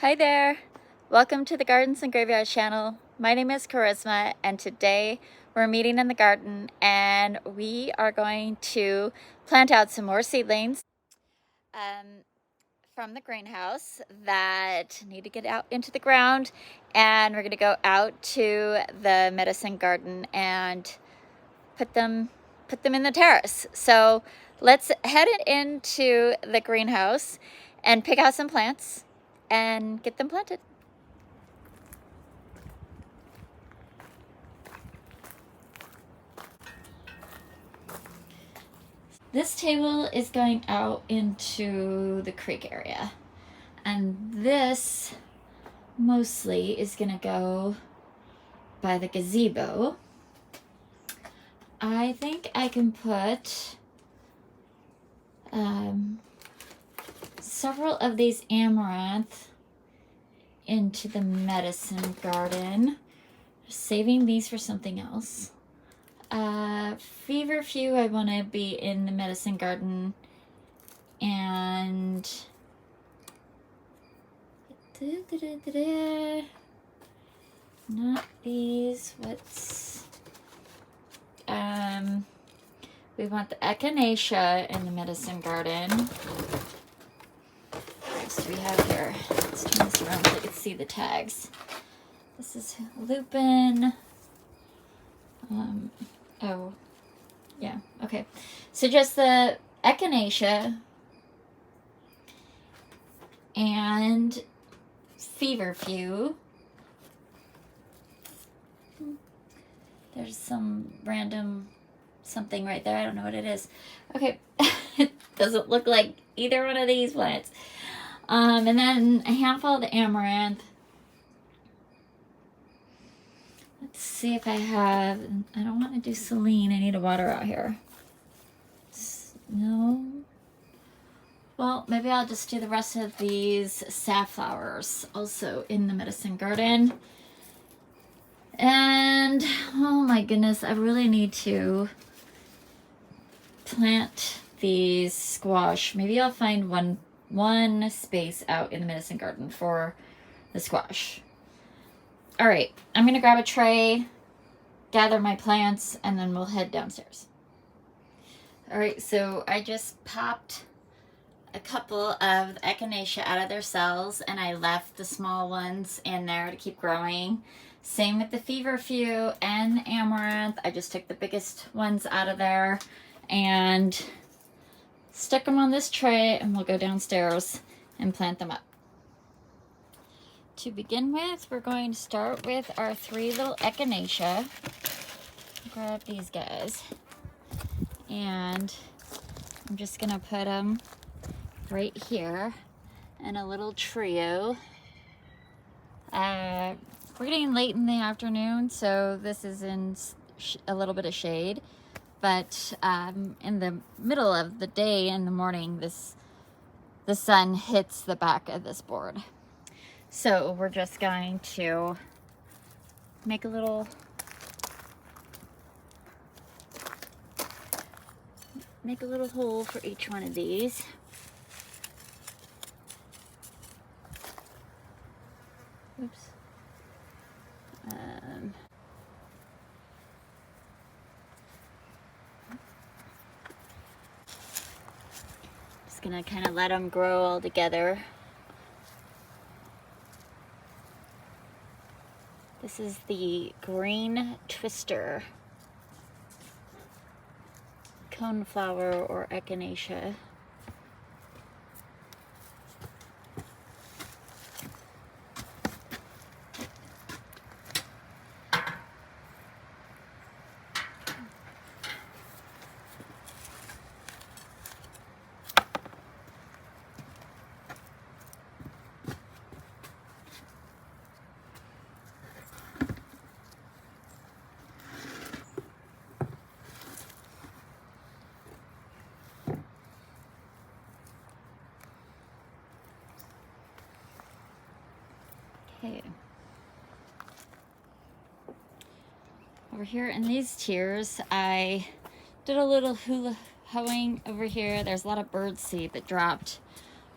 Hi there! Welcome to the Gardens and Graveyard channel. My name is Charisma and today we're meeting in the garden and we are going to plant out some more seedlings from the greenhouse that need to get out into the ground, and we're going to go out to the medicine garden and put them in the terrace. So let's head into the greenhouse and pick out some plants and get them planted. This table is going out into the creek area, and this mostly is gonna go by the gazebo. I think I can put several of these amaranth into the medicine garden, saving these for something else. Feverfew I want to be in the medicine garden, and not these. What's we want the echinacea in the medicine garden. What else do we have here? Let's turn this around so you can see the tags. This is lupin. Oh, yeah, okay. So just the echinacea and feverfew. There's some random something right there. I don't know what it is. Okay, it doesn't look like either one of these plants. And then a handful of the amaranth. Let's see if I have, I don't want to do saline. I need a water out here. No. Well, maybe I'll just do the rest of these safflowers also in the medicine garden. And, oh my goodness, I really need to plant these squash. Maybe I'll find one space out in the medicine garden for the squash. All right, I'm gonna grab a tray, gather my plants, and then we'll head downstairs. All right, so I just popped a couple of echinacea out of their cells, and I left the small ones in there to keep growing. Same with the feverfew and the amaranth. I just took the biggest ones out of there and stuck them on this tray, and we'll go downstairs and plant them up. To begin with, we're going to start with our 3 little echinacea. Grab these guys, and I'm just gonna put them right here in a little trio. We're getting late in the afternoon, so this is in a little bit of shade, but in the middle of the day, in the morning, the sun hits the back of this board. So we're just going to make a little hole for each one of these. Oops. Just gonna kind of let them grow all together. This is the green twister coneflower or echinacea. Okay. Over here in these tiers, I did a little hula hoeing over here. There's a lot of bird seed that dropped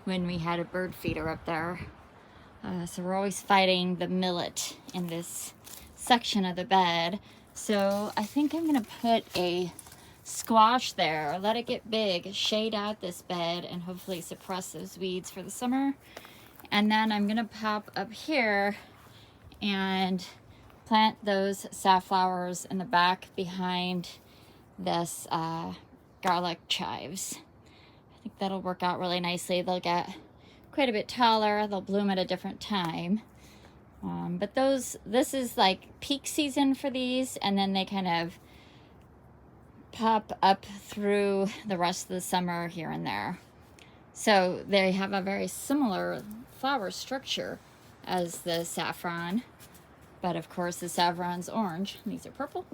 when we had a bird feeder up there. So we're always fighting the millet in this section of the bed. So I think I'm gonna put a squash there, let it get big, shade out this bed, and hopefully suppress those weeds for the summer. And then I'm gonna pop up here and plant those safflowers in the back behind this garlic chives. I think that'll work out really nicely. They'll get quite a bit taller. They'll bloom at a different time. But this is like peak season for these, and then they kind of pop up through the rest of the summer here and there. So they have a very similar flower structure as the saffron, but of course the saffron's orange. These are purple.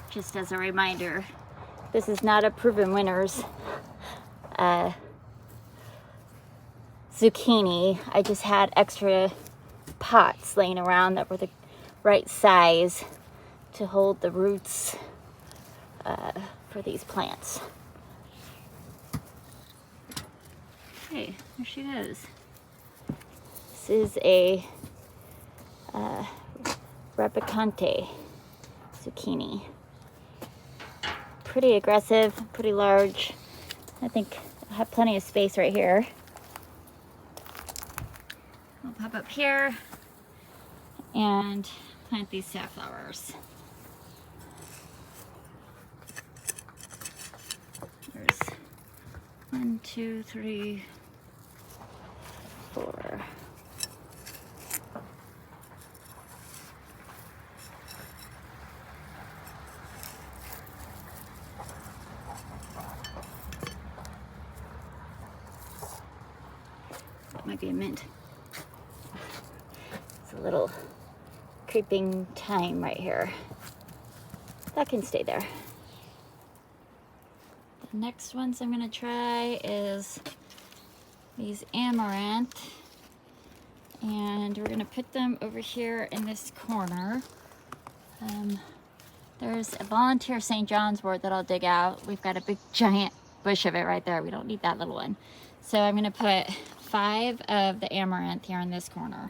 Just as a reminder, this is not a Proven Winners zucchini. I just had extra pots laying around that were the right size to hold the roots for these plants. Okay, there she is. This is a replicante zucchini. Pretty aggressive, pretty large. I think I have plenty of space right here. I'll pop up here and plant these safflowers. There's 1, 2, 3, 4. Might be a mint. It's a little creeping thyme right here. That can stay there. The next ones I'm gonna try is these amaranth, and we're gonna put them over here in this corner. There's a volunteer St. John's wort that I'll dig out. We've got a big giant bush of it right there. We don't need that little one. So I'm gonna put 5 of the amaranth here in this corner.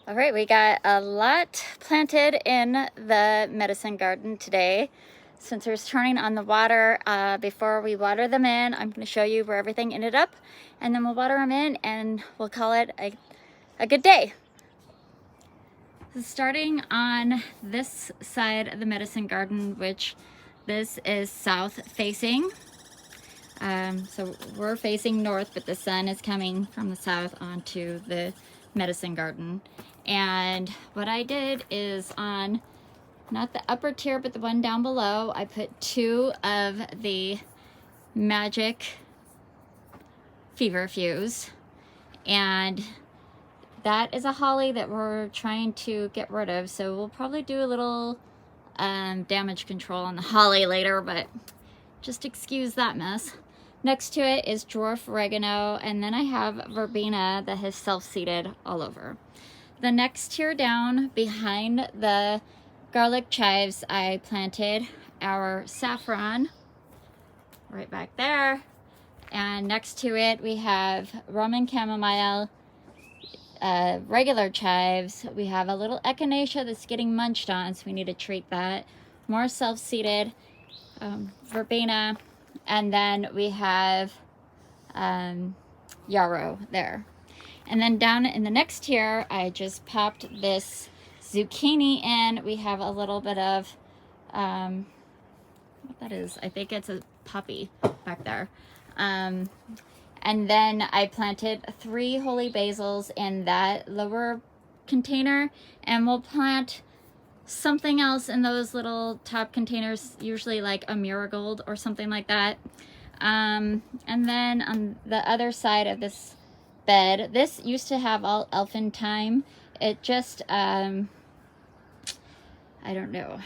All right, we got a lot planted in the medicine garden today. Since we're turning on the water, before we water them in, I'm going to show you where everything ended up, and then we'll water them in and we'll call it a good day. So starting on this side of the medicine garden, which this is south facing, So we're facing north, but the sun is coming from the south onto the medicine garden. And what I did is on, not the upper tier, but the one down below, I put 2 of the Magic Feverfews. And that is a holly that we're trying to get rid of. So we'll probably do a little damage control on the holly later, but just excuse that mess. Next to it is dwarf oregano, and then I have verbena that has self-seeded all over. The next tier down behind the garlic chives, I planted our saffron right back there. And next to it, we have Roman chamomile, regular chives. We have a little echinacea that's getting munched on, so we need to treat that. More self-seeded verbena. And then we have yarrow there. And then down in the next tier, I just popped this zucchini in. We have a little bit of, what that is, I think it's a puppy back there. And then I planted 3 holy basils in that lower container, and we'll plant something else in those little top containers, usually like a marigold or something like that. And then on the other side of this bed, this used to have all elfin thyme. It just, I don't know.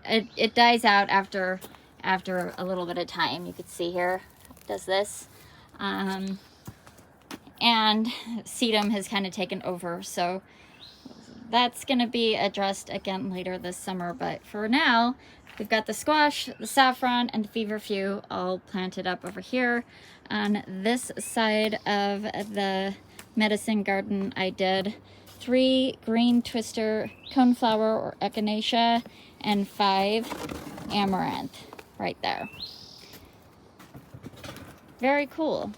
It dies out after a little bit of time. You could see here, it does this. And sedum has kind of taken over, so that's going to be addressed again later this summer. But for now, we've got the squash, the saffron, and the feverfew all planted up over here. On this side of the medicine garden, I did 3 green twister coneflower or echinacea and 5 amaranth right there. Very cool.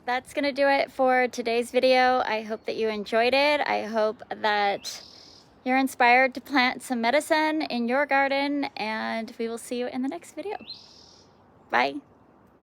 That's gonna do it for today's video. I hope that you enjoyed it. I hope that you're inspired to plant some medicine in your garden, and we will see you in the next video. Bye.